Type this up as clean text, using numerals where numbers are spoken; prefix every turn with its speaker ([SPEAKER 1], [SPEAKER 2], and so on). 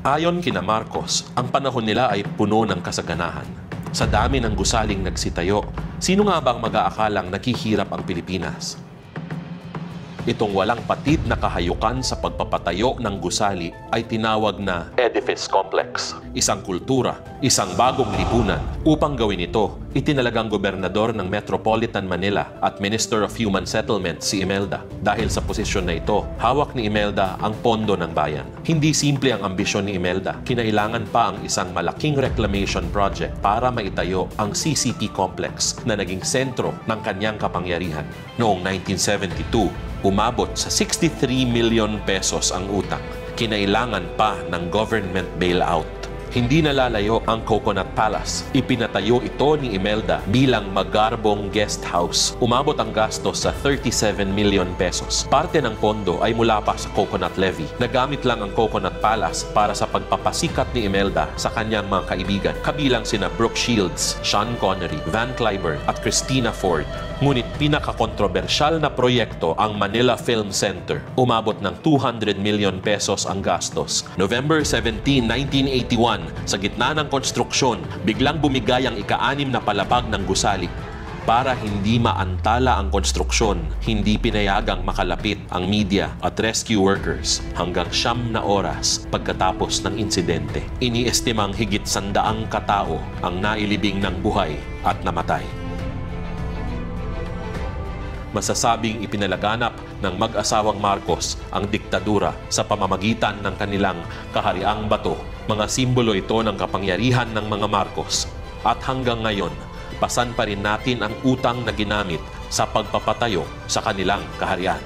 [SPEAKER 1] Ayon kina Marcos, ang panahon nila ay puno ng kasaganahan. Sa dami ng gusaling nagsitayo, sino nga bang mag-aakalang naghihirap ang Pilipinas? Itong walang patid na kahayukan sa pagpapatayo ng gusali ay tinawag na edifice complex. Isang kultura, isang bagong lipunan. Upang gawin ito, itinalagang gobernador ng Metropolitan Manila at Minister of Human Settlement si Imelda. Dahil sa posisyon na ito, hawak ni Imelda ang pondo ng bayan. Hindi simple ang ambisyon ni Imelda. Kinailangan pa ang isang malaking reclamation project para maitayo ang CCP complex na naging sentro ng kanyang kapangyarihan. Noong 1972, umabot sa 63 million pesos ang utang. Kinailangan pa ng government bailout. Hindi nalalayo ang Coconut Palace. Ipinatayo ito ni Imelda bilang magarbong guest house. Umabot ang gastos sa 37 million pesos. Parte ng pondo ay mula pa sa Coconut Levy. Nagamit lang ang Coconut Palace para sa pagpapasikat ni Imelda sa kanyang mga kaibigan. Kabilang sina Brooke Shields, Sean Connery, Van Cliburn at Christina Ford. Ngunit pinakakontrobersyal na proyekto ang Manila Film Center. Umabot ng 200 million pesos ang gastos. November 17, 1981, sa gitna ng konstruksyon, biglang bumigay ang ika-6 na palapag ng gusali. Para hindi maantala ang konstruksyon, hindi pinayagang makalapit ang media at rescue workers hanggang 9 na oras pagkatapos ng insidente. Iniestimang higit 100 katao ang nailibing ng buhay at namatay. Masasabing ipinalaganap ng mag-asawang Marcos ang diktadura sa pamamagitan ng kanilang kahariang bato. Mga simbolo ito ng kapangyarihan ng mga Marcos. At hanggang ngayon, pasan pa rin natin ang utang na ginamit sa pagpapatayo sa kanilang kaharian.